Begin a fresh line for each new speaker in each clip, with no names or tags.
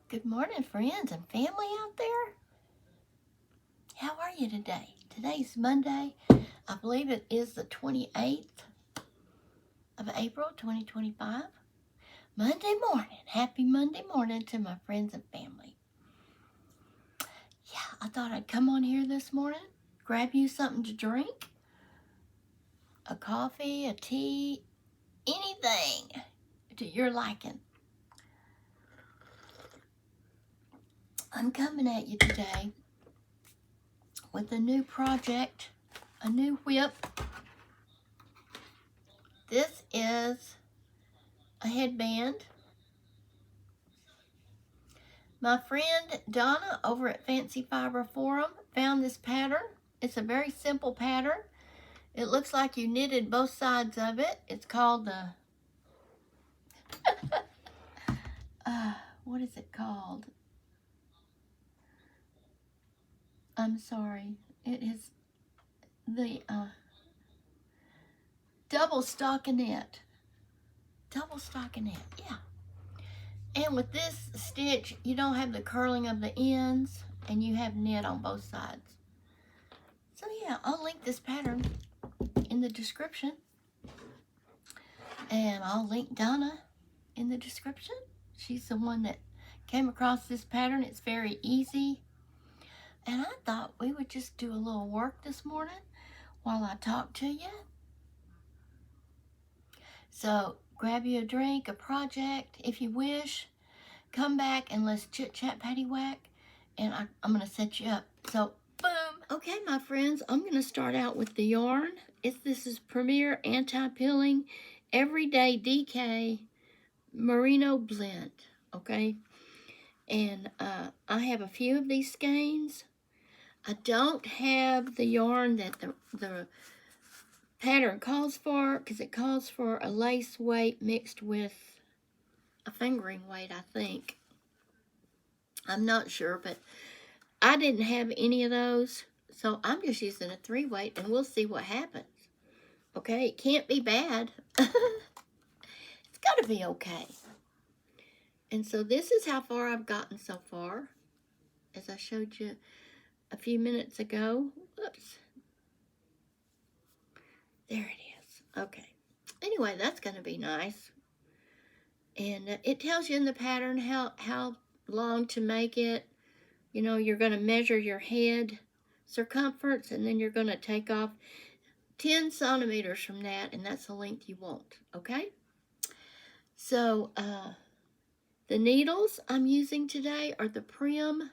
Good morning, friends and family out there. How are you today? Today's Monday. I believe it is the 28th of April, 2025. Monday morning. Happy Monday morning to my friends and family. Yeah, I thought I'd come on here this morning, grab you something to drink, a coffee, a tea, anything to your liking. I'm coming at you today with a new project, a new WIP. This is a headband. My friend Donna over at Fancy Fiber Forum found this pattern. It's a very simple pattern. It looks like you knitted both sides of it. It's called the, what is it called? I'm sorry. It is the double stockinette. Double stockinette, yeah. And with this stitch, you don't have the curling of the ends, and you have knit on both sides. So yeah, I'll link this pattern in the description. And I'll link Donna in the description. She's the one that came across this pattern. It's very easy. And I thought we would just do a little work this morning while I talk to you. So grab you a drink, a project, if you wish. Come back and let's chit chat patty whack. And I'm going to set you up. So boom. Okay, my friends, I'm going to start out with the yarn. This is Premier Anti-Pilling Everyday DK Merino Blend. Okay. And I have a few of these skeins. I don't have the yarn that the pattern calls for, because it calls for a lace weight mixed with a fingering weight, I think. I'm not sure, but I didn't have any of those, so I'm just using a 3-weight, and we'll see what happens. Okay, it can't be bad. It's got to be okay. And so this is how far I've gotten so far, as I showed you a few minutes ago. Oops. There it is. Okay. Anyway, that's going to be nice. And it tells you in the pattern how long to make it. You know, you're going to measure your head circumference, and then you're going to take off 10 centimeters from that, and that's the length you want. Okay? So, the needles I'm using today are the Prim.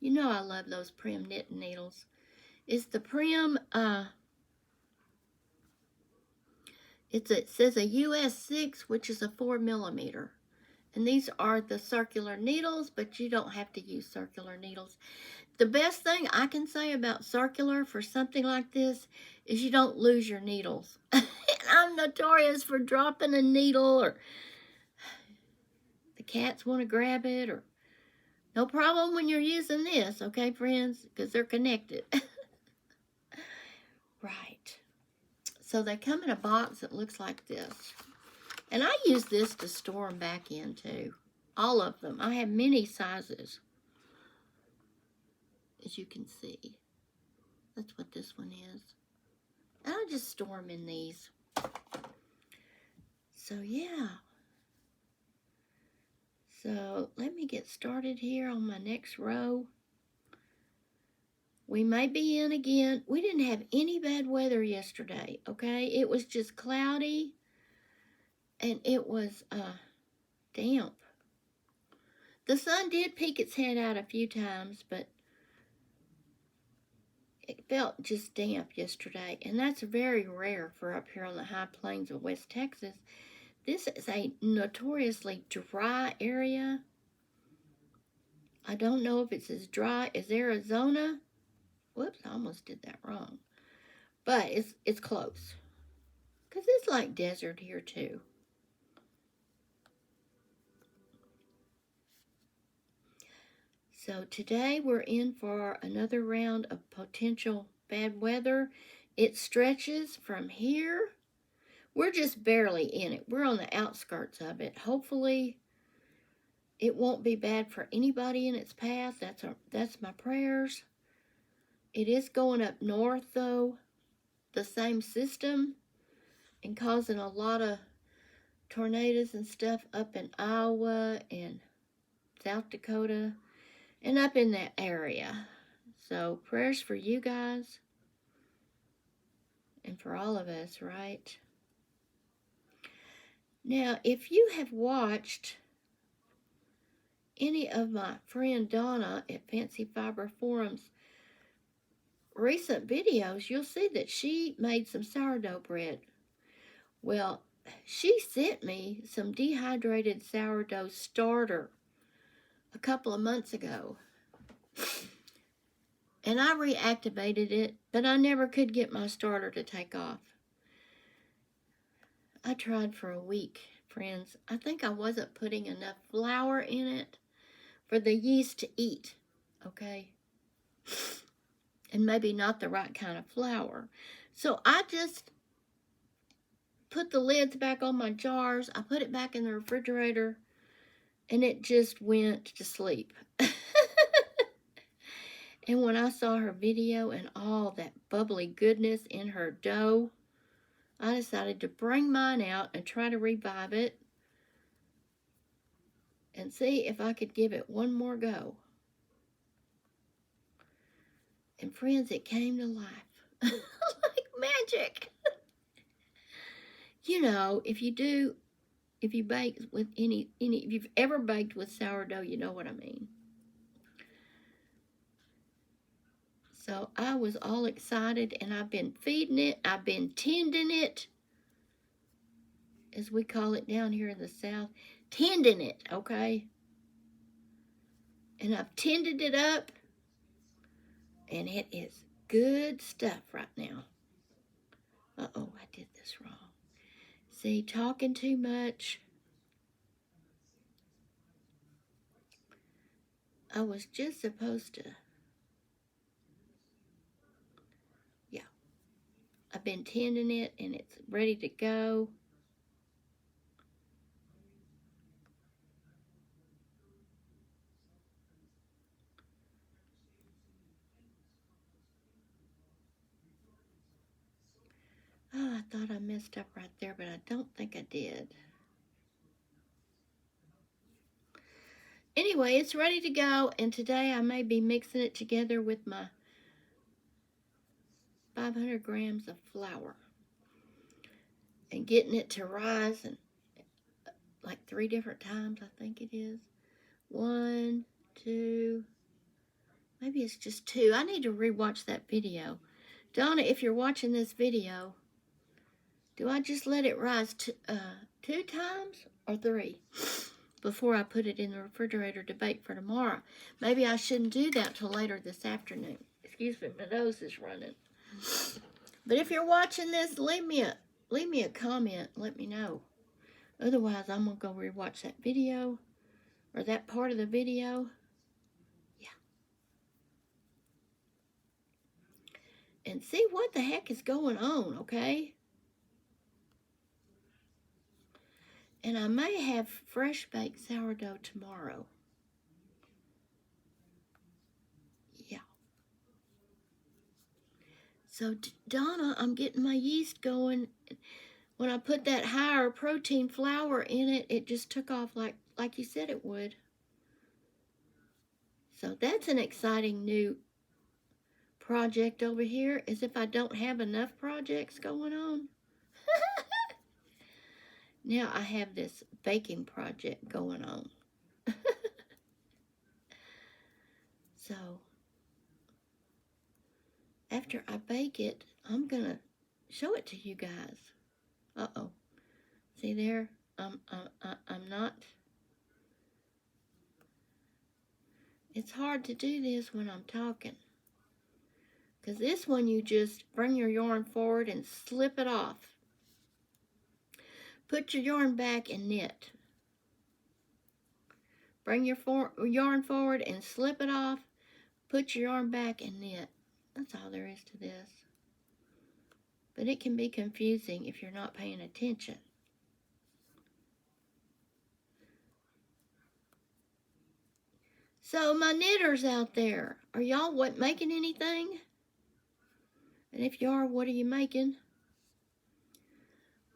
You know I love those Prim knit needles. It's the Prim, it says a US 6, which is a 4mm. And these are the circular needles, but you don't have to use circular needles. The best thing I can say about circular for something like this is you don't lose your needles. And I'm notorious for dropping a needle, or the cats want to grab it, or no problem when you're using this, okay, friends? Because they're connected. Right. So they come in a box that looks like this. And I use this to store them back in, too. All of them. I have many sizes, as you can see. That's what this one is. And I just store them in these. So, yeah. So, let me get started here on my next row. We may be in again. We didn't have any bad weather yesterday, okay? It was just cloudy, and it was damp. The sun did peek its head out a few times, but it felt just damp yesterday, and that's very rare for up here on the high plains of West Texas. This is a notoriously dry area. I don't know if it's as dry as Arizona. Whoops, I almost did that wrong. But it's close, because it's like desert here too. So today we're in for another round of potential bad weather. It stretches from here. We're just barely in it. We're on the outskirts of it. Hopefully it won't be bad for anybody in its path. That's my prayers. It is going up north, though, the same system, and causing a lot of tornadoes and stuff up in Iowa and South Dakota and up in that area. So prayers for you guys and for all of us, right? Now, if you have watched any of my friend Donna at Fancy Fiber Forum's recent videos, you'll see that she made some sourdough bread. Well, she sent me some dehydrated sourdough starter a couple of months ago. And I reactivated it, but I never could get my starter to take off. I tried for a week, friends. I think I wasn't putting enough flour in it for the yeast to eat, okay? And maybe not the right kind of flour. So I just put the lids back on my jars. I put it back in the refrigerator, and it just went to sleep. And when I saw her video and all that bubbly goodness in her dough, I decided to bring mine out and try to revive it and see if I could give it one more go. And friends, it came to life. Like magic. You know, if you bake with if you've ever baked with sourdough, you know what I mean. So I was all excited, and I've been feeding it. I've been tending it, as we call it down here in the South. Tending it, okay? And I've tended it up, and it is good stuff right now. Uh-oh, I did this wrong. See, talking too much. I was just supposed to... Yeah. I've been tending it, and it's ready to go. Oh, I thought I messed up right there, but I don't think I did. Anyway, it's ready to go, and today I may be mixing it together with my 500 grams of flour and getting it to rise, and like 3 different times, I think it is. 1, 2, maybe it's just 2. I need to rewatch that video. Donna, if you're watching this video, do I just let it rise 2 times or 3 before I put it in the refrigerator to bake for tomorrow? Maybe I shouldn't do that till later this afternoon. Excuse me, my nose is running. But if you're watching this, leave me a comment. Let me know. Otherwise, I'm going to go rewatch that video or that part of the video. Yeah. And see what the heck is going on, okay? And I may have fresh baked sourdough tomorrow. Yeah. So, Donna, I'm getting my yeast going. When I put that higher protein flour in it, it just took off like you said it would. So that's an exciting new project over here, as if I don't have enough projects going on. Now I have this baking project going on. So after I bake it, I'm going to show it to you guys. Uh-oh. See there? I'm not... It's hard to do this when I'm talking. Because this one, you just bring your yarn forward and slip it off. Put your yarn back and knit. Bring your yarn forward and slip it off. Put your yarn back and knit. That's all there is to this. But it can be confusing if you're not paying attention. So my knitters out there, are y'all making anything? And if you are, what are you making?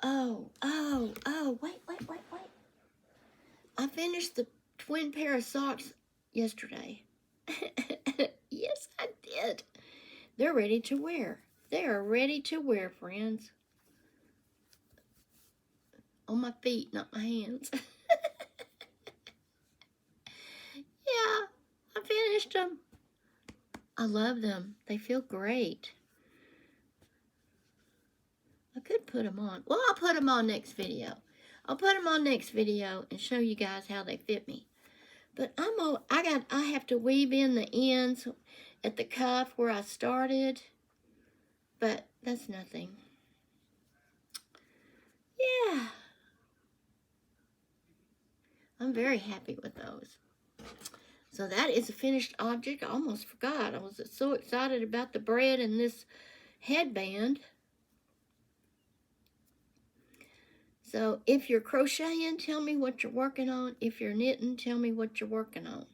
Oh, wait. I finished the twin pair of socks yesterday. Yes, I did. They're ready to wear. They are ready to wear, friends. On my feet, not my hands. Yeah, I finished them. I love them. They feel great. I could put them on. Well, I'll put them on next video. I'll put them on next video and show you guys how they fit me. But I have to weave in the ends at the cuff where I started. But that's nothing. Yeah. I'm very happy with those. So that is a finished object. I almost forgot. I was so excited about the bread and this headband. So if you're crocheting, tell me what you're working on. If you're knitting, tell me what you're working on.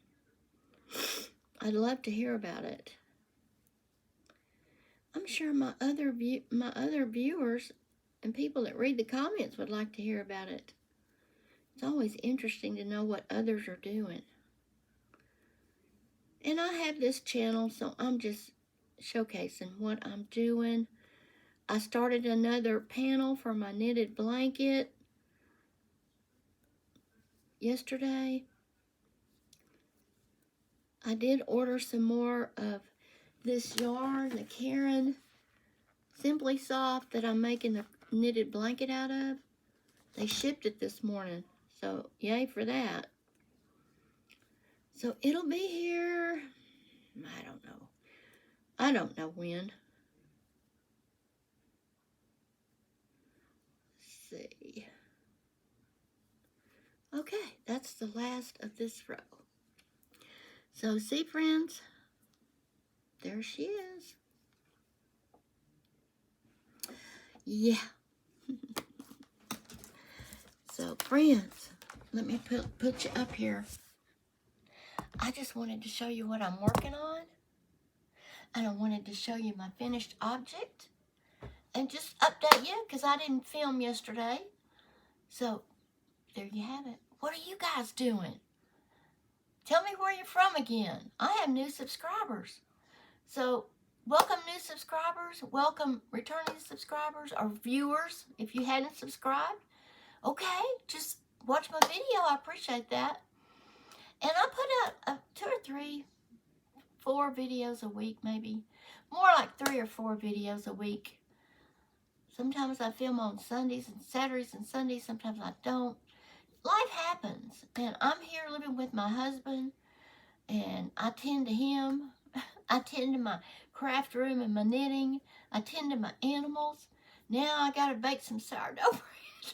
I'd love to hear about it. I'm sure my other viewers and people that read the comments would like to hear about it. It's always interesting to know what others are doing. And I have this channel, so I'm just showcasing what I'm doing. I started another panel for my knitted blanket yesterday. I did order some more of this yarn, the Karen Simply Soft that I'm making the knitted blanket out of. They shipped it this morning, so yay for that. So it'll be here, I don't know. I don't know when. Let's see. Okay, that's the last of this row. So see, friends, there she is. Yeah. So friends, let me put you up here. I just wanted to show you what I'm working on. And I wanted to show you my finished object. And just update you, because I didn't film yesterday. So, there you have it. What are you guys doing? Tell me where you're from again. I have new subscribers. So, welcome new subscribers. Welcome returning subscribers or viewers if you hadn't subscribed. Okay, just watch my video. I appreciate that. And I put out 2 or 3, 4 videos a week maybe. More like 3 or 4 videos a week. Sometimes I film on Sundays and Saturdays and Sundays. Sometimes I don't. Life happens. And I'm here living with my husband. And I tend to him. I tend to my craft room and my knitting. I tend to my animals. Now I got to bake some sourdough bread.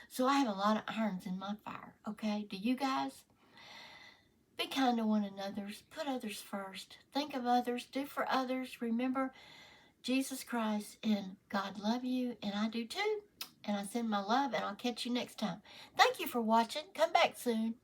So I have a lot of irons in my fire. Okay? Do you guys? Be kind to one another. Put others first. Think of others. Do for others. Remember Jesus Christ and God love you, and I do too. And I send my love, and I'll catch you next time. Thank you for watching. Come back soon.